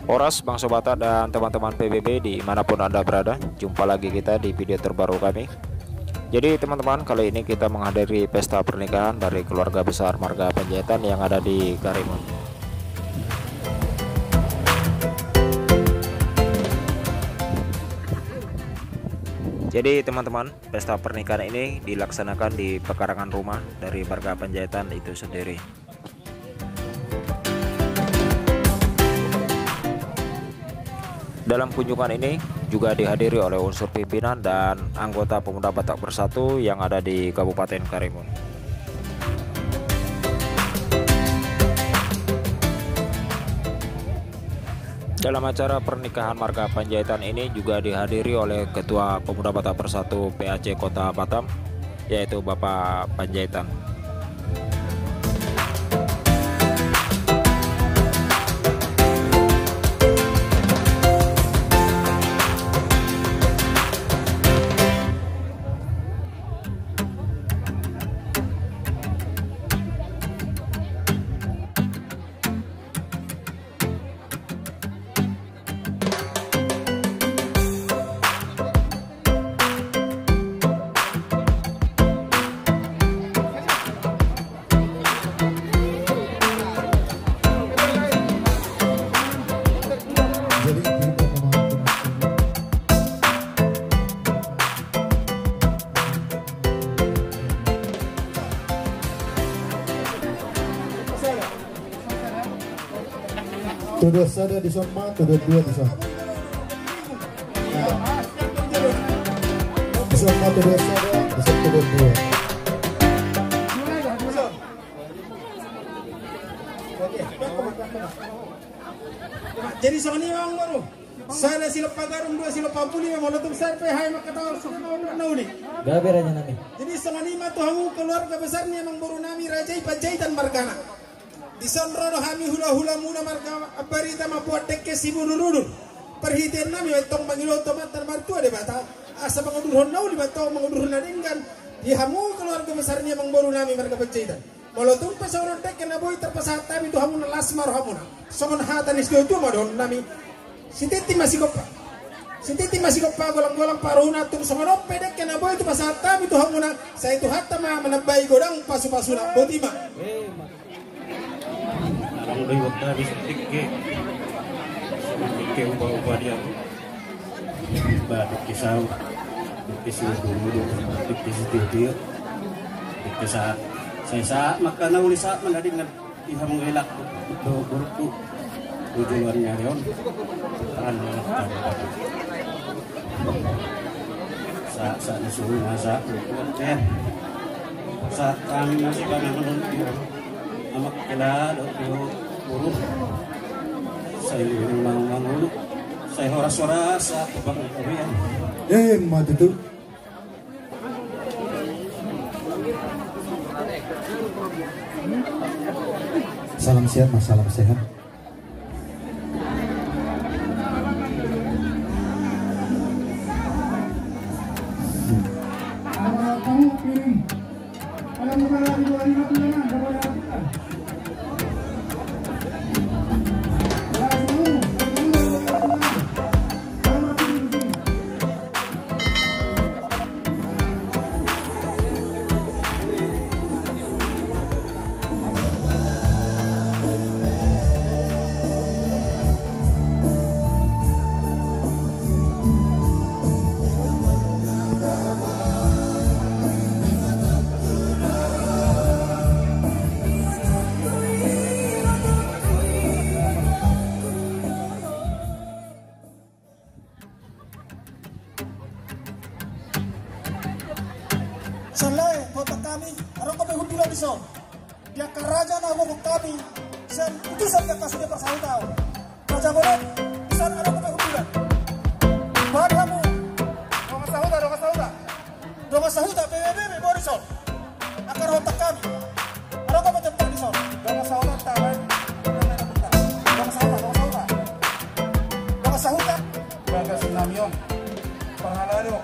Horas, Bang Sobata dan teman-teman PBB dimanapun Anda berada. Jumpa lagi kita di video terbaru kami. Jadi teman-teman, kali ini kita menghadiri pesta pernikahan dari keluarga besar Marga Panjaitan yang ada di Karimun. Jadi teman-teman, pesta pernikahan ini dilaksanakan di pekarangan rumah dari Marga Panjaitan itu sendiri. Dalam kunjungan ini juga dihadiri oleh unsur pimpinan dan anggota Pemuda Batak Bersatu yang ada di Kabupaten Karimun. Dalam acara pernikahan Marga Panjaitan ini juga dihadiri oleh Ketua Pemuda Batak Bersatu PAC Kota Batam, yaitu Bapak Panjaitan. Tuduh sada di Soma, tuduh dua di Soma. Di Soma tuduh sada, di Soma tuduh dua. Jadi soalnya orang baru. Sana sila pagarum dua sila pampuli mau letup sampai hai makata suka mau ni. Gabe raja nami. Jadi soalnya tu hamu keluarga besarnya emang baru nami Rajai Panjaitan Margana. Di sonrono hami hula-hula muna marga abarita mabuat dekke sibu dulu. Perhitian nami tong mangilo tomat terbantu ada bata. Asa mangudurhon nau di bata mangudurhon nadingkan. Di hamu keluarga besarnya emang baru nami marga Panjaitan. Malotung pasaron dekke na boy terpasat tapi tu hamu lasmar hamuna. Songon hatan isko itu madon nami. Sintiti masih kopa golang-golang paruna tung songon pedek na boy itu pasat tapi tu hamuna. Saya itu hatta ma menabai godang pasu-pasuna botima. Ang liwag na di sa tike ubah-ubah dia batik kisau kisau dulu kisau dia kisah saya saat makan uli saat menading iha mengelak do buruk tujuannya yon kan saat disuruh masak saat kami masih kami menonton amak kela do buruk saya memang saya horas-horas sa bang kawian Mati tu. Salam sehat mas, salam sehat. Salai kota kami, orang kami hundila di so. Dia kerajaan aku kami, sen itu saja kasih dia persahutau. Raja boleh, bisa orang kami hundila. Bahan kamu, donga sahuta, PBB Borisol. Akar otak kami, orang kami tentang di so. Donga sahuta, tahan, donga sahuta, bagas namion, pangalario.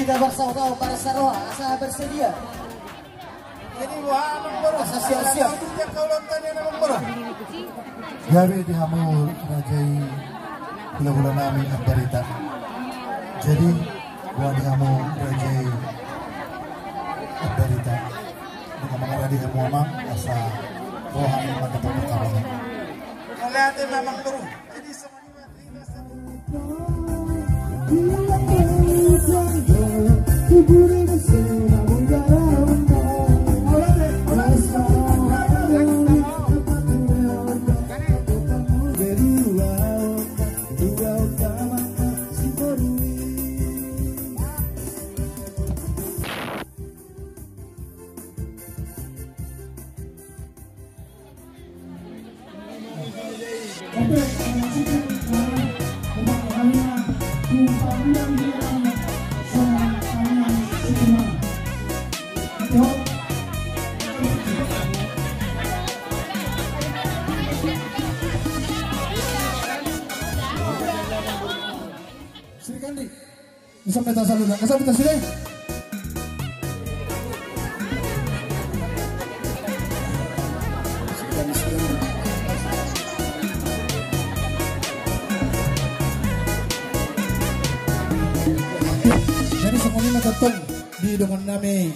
kita bersama para saroha asa bersedia. Jadi wah nombor Asa siap-siap. Dia kau lontanya nombor. Jadi dihamu rajai hula-hula nami berita. Jadi gua dihamu rajai berita. Dengan mengarah di hamu amang asa rohani mata perkawangan. Ngeliatin memang baru. Jadi semuanya Sri Kandi, bisa peta saluran, bisa peta sini. Jadi semuanya nonton di dengan nami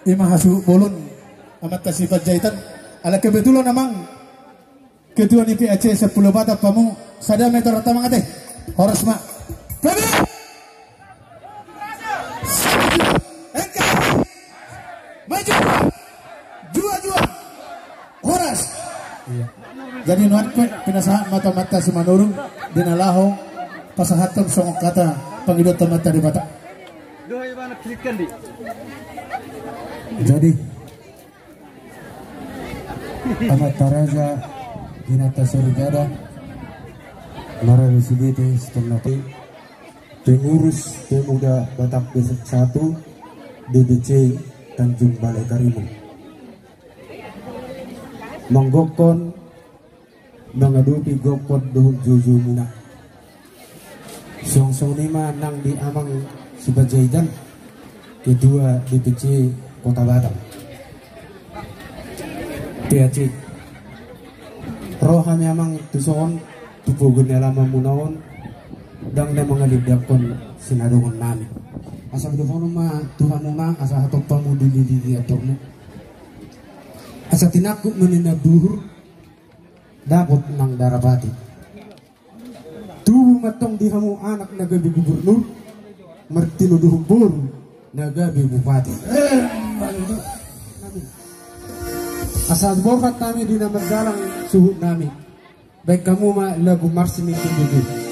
Imahasu Bolon amat kasifat jahitan ala kebetulan namang ketua NIP Aceh 10 bata pamu sada meter tamang ate horas mak kami maju jua horas iya. Jadi nuan kwe pinasahan mata-mata si manurung dinalaho pasahaton songok kata pangidot mata di bata jadi amat taraja Hinata Surigada Mara Residite Stemnati Pengurus Pemuda Batak Desa 1 DBC Tanjung Balai Karimun Menggokon mengadupi gokon dohul juju muna Song lima nang di amang Sibajaidan kedua DBC Kota Batam PAC rohani amang tuson tupugun lama munawon dang na mga libdakon sinadungon nami asa doon ma Tuhan ma asa hatong pamudili di atorno asa tinakot maninaduhur dapat nang darabati tubo matong dihamu anak nagabi gubernur martinuduhong buru nagabi bupati asal bokat kami di nama galang suhu nami baik kamu mah lagu marsimin tinggi.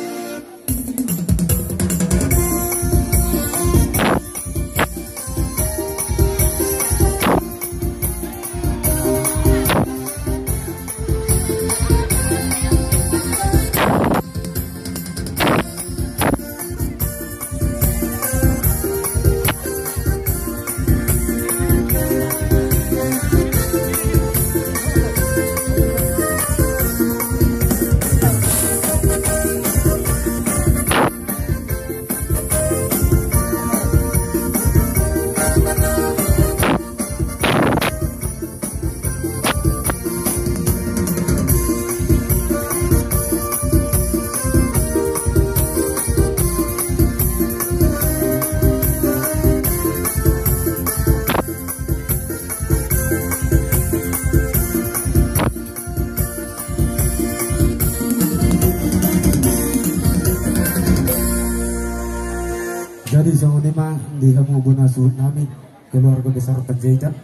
Jadi sahuni mah di kamu bunasuh nami keluarga besar Panjaitan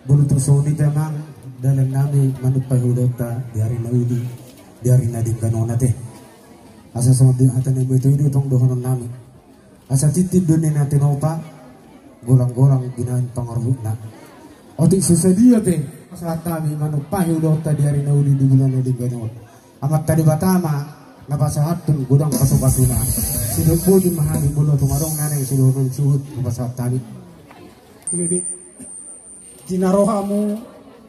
bulutu sahuni jamang dalam nami manut pahudota di hari naudi di hari nadim kanona teh asa sahuni atan ibu itu tong dohonon nami asa titip dunia natin opa golang-golang ginain pangarhutna otik sesedia teh saat kami manut pahudota di hari naudi di bulan nadim kanona amat tadi batama napasahatun gudang pasu-pasuna sido po di mahali mulo tumarong nanay sido mensuhut napasahat tani Bibi dinaroha mo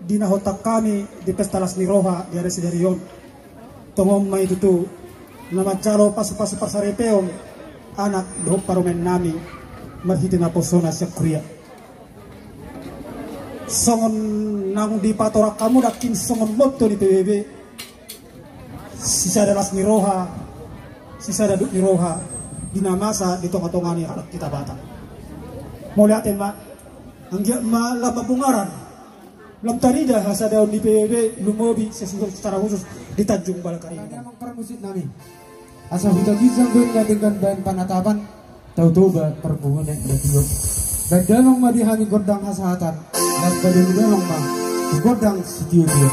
dinahotak kami di pestalas ni Roha di Residerion tungom may tutu na magsaro pasu-pasu pasarepeong anak dohok parumen nami marhiti na posona siya Korea. Songon nang di patorak kamu dakin songon motto di PBB. Sisa dalas ni Roha, sisa daduk ni Roha, dinamasa di tonga-tongani alat kita bata. Mau lihatin mak, anggia ma lama bungaran. Lam tarida hasa daun di PBB lumobi secara khusus di Tanjung Balakari. Ada emang permusit nami. Asa hutan kisang dengan bahan panatapan tahu-tahu perbuatan dan tiup. Dan dalam madihami gordang hasahatan dan pada memang mah gordang setiap dia.